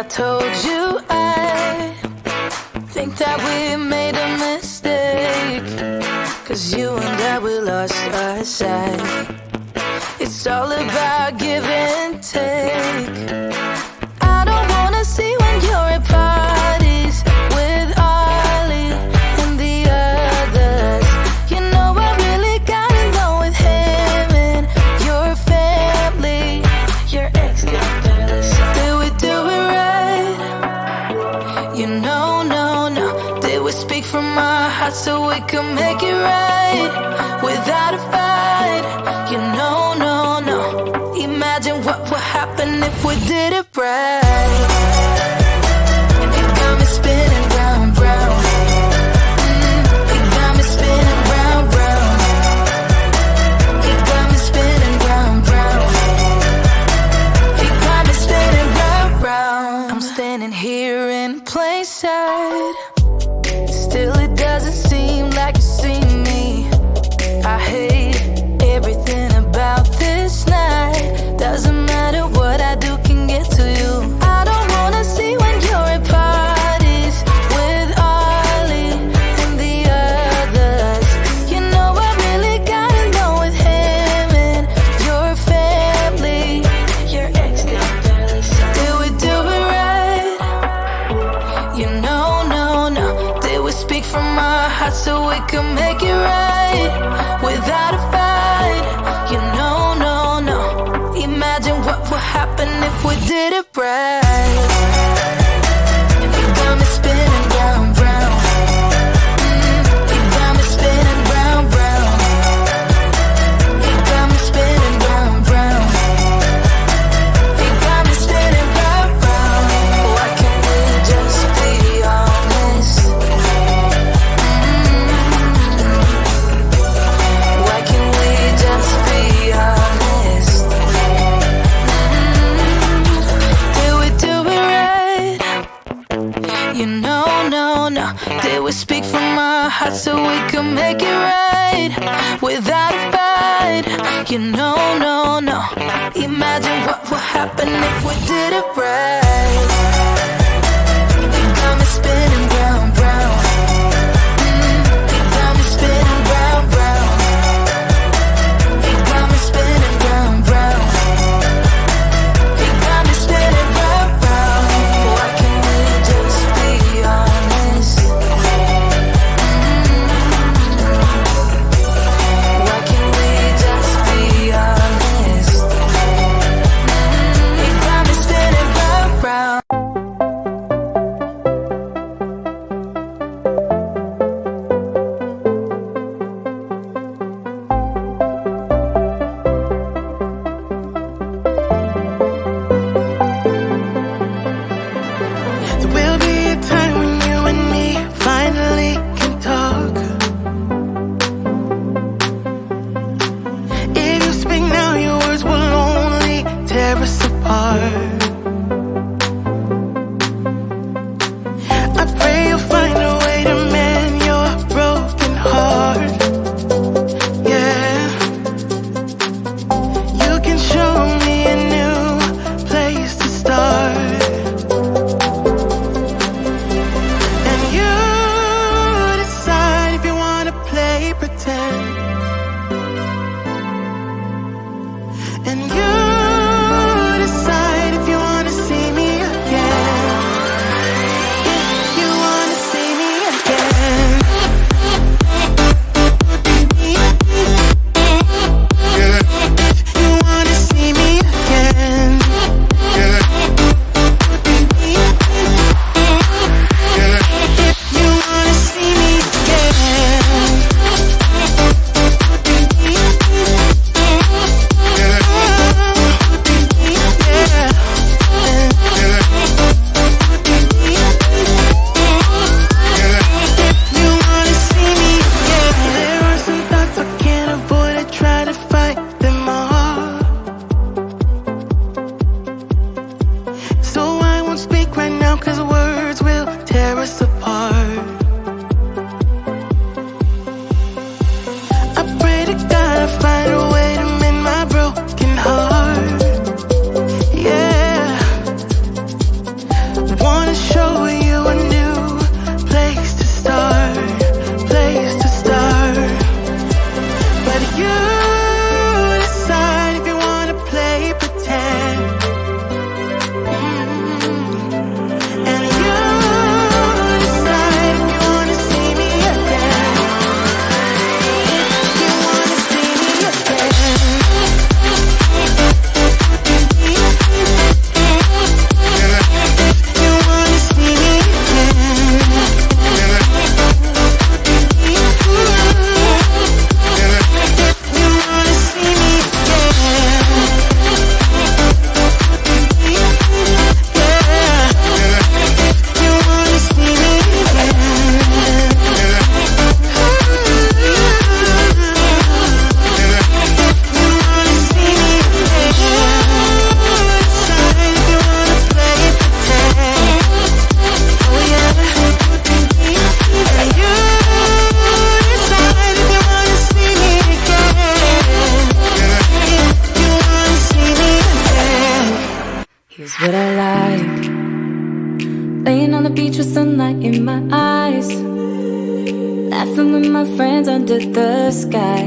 told you I think that we made a mistake, 'cause you and I, we lost our sight. It's all about give and take. I don't wanna see when you're at parties with Ollie and the others. You know I really got along with him and your family. Your ex got jealous. Did we do it right? You know, no. Did we speak from our hearts so we could make it right without a fight? You know, no. Imagine what would happen if we did it right. You got me spinning round. You got me spinning round. You got me spinning round. You got me spinning round. I'm standing here in plain sight. Still it doesn't seem like you see me. I hate everything about this night. Doesn't matter what I do can get to you. I don't wanna see when you're at parties with Ollie and the others. You know I really got along with him and your family. Your ex got jealous. Did we do it right? You know, no. Did we speak from our hearts so we could make it right without a fight? You know, no. Imagine what would happen if we did it right. You got me spinning round. You got me spinning round. You got me spinning round. You got me spinning round. Why can't we just be honest? Why can't we just be honest? Did we do it right? You know, no. Did we speak from our hearts so we could make it right without a fight? You know, no. Imagine what would happen if we did it right. You got me spinning round. You got me spinning round. You got me spinning round. You got me spinning round. Why can't we just be honest? Why can't we just be honest? You got me spinning round. on the beach with sunlight in my eyes, laughing with my friends under the sky,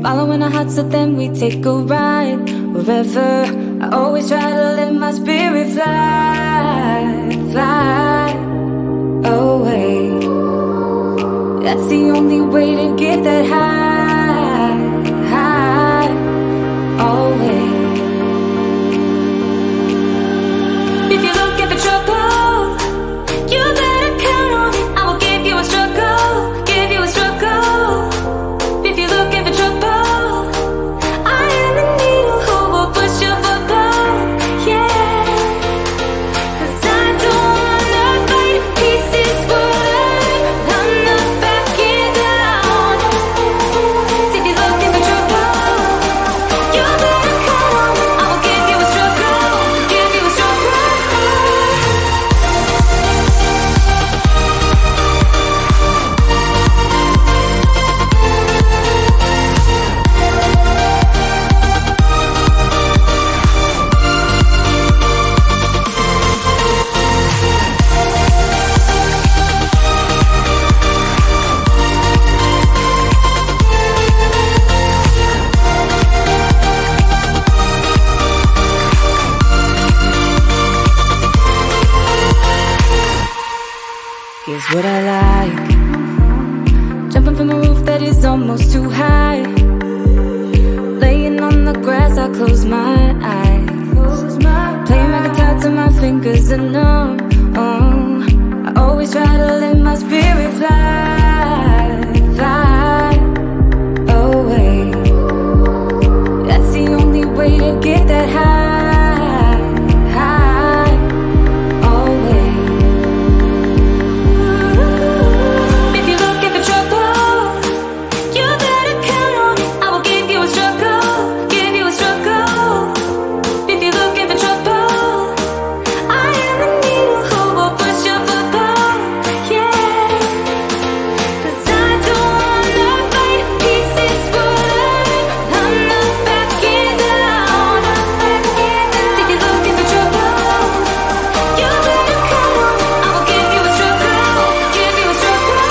following our hearts so then we take a ride. Wherever, I always try to let my spirit fly, fly away. That's the only way to get that high, high, always. If you're looking for trouble, you better count on it. I will give you a struggle, give you a struggle. If you're looking for trouble, I am the needle who will push your foot down, yeah. 'Cause I don't wanna fight pieces for life. I'm not backing down. So if you're looking for trouble, you better count on it. I will give you a struggle, give you a struggle. Here's what I like: jumping from a roof that is almost too high, laying on the grass, I close my eyes, playing my guitar till my fingers are numb. I always try to let my spirit fly, fly away. That's the only way to get that high, high, always. If you're looking for trouble, you better count on it. I will give you a struggle, give you a struggle. If you're looking for trouble, I am the needle who will push your foot down, yeah. 'Cause I don't wanna fight pieces for life. I'm not backing down. If you're looking for trouble, you better count on it. I will give you a struggle, give you a struggle.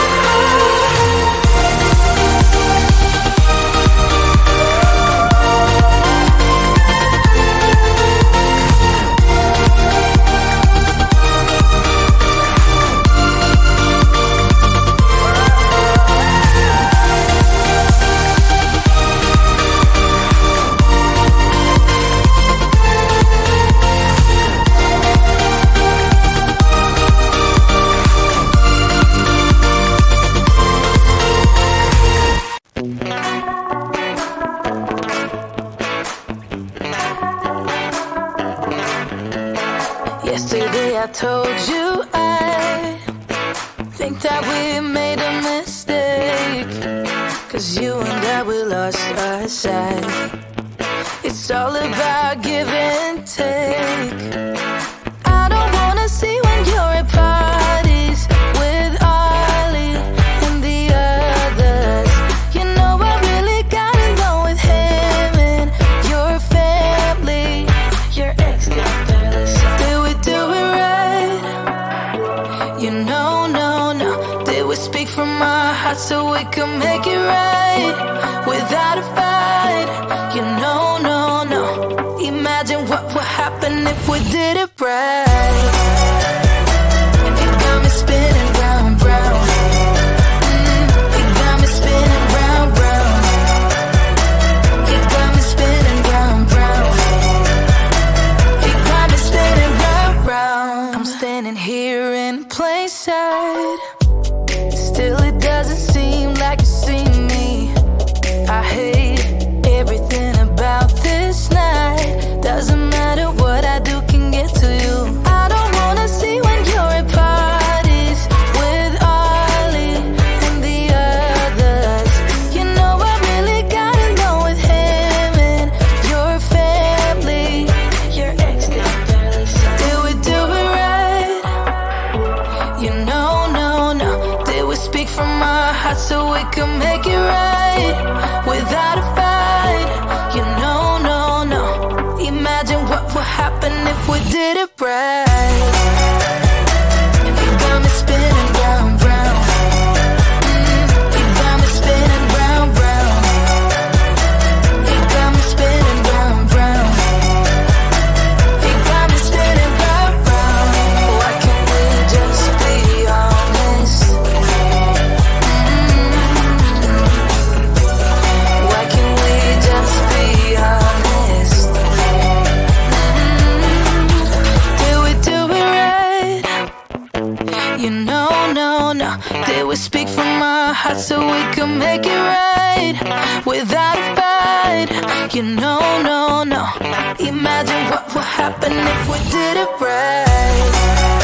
Yesterday I told you I think that we made a mistake, 'cause you and I, we lost our sight. It's all about give and take. I don't wanna see when you're at parties with Ollie and the others. You know I really got along with him and your family. Your ex got jealous. Did we do it right? You know, no. Did we speak from our hearts so we could make it right without a fight? You know, no. Imagine what would happen if we did it right. And you got me spinning round, round. You got me spinning round, round. You got me spinning round, round. You got me spinning round, round. I'm standing here in plain sight. Still it doesn't seem like you see me. I hate everything about this night. Doesn't matter what I do can get to you. I don't wanna see when you're at parties with Ollie and the others. You know I really got along with him and your family. Your ex got jealous. Did we do it right? You know, no. Did we speak from our hearts so we could make it right without a fight? You know, no. Imagine what would happen if we did it right. You know, no, no. Did we speak from our hearts so we could make it right without a fight? You know, no, no. Imagine what would happen if we did it right.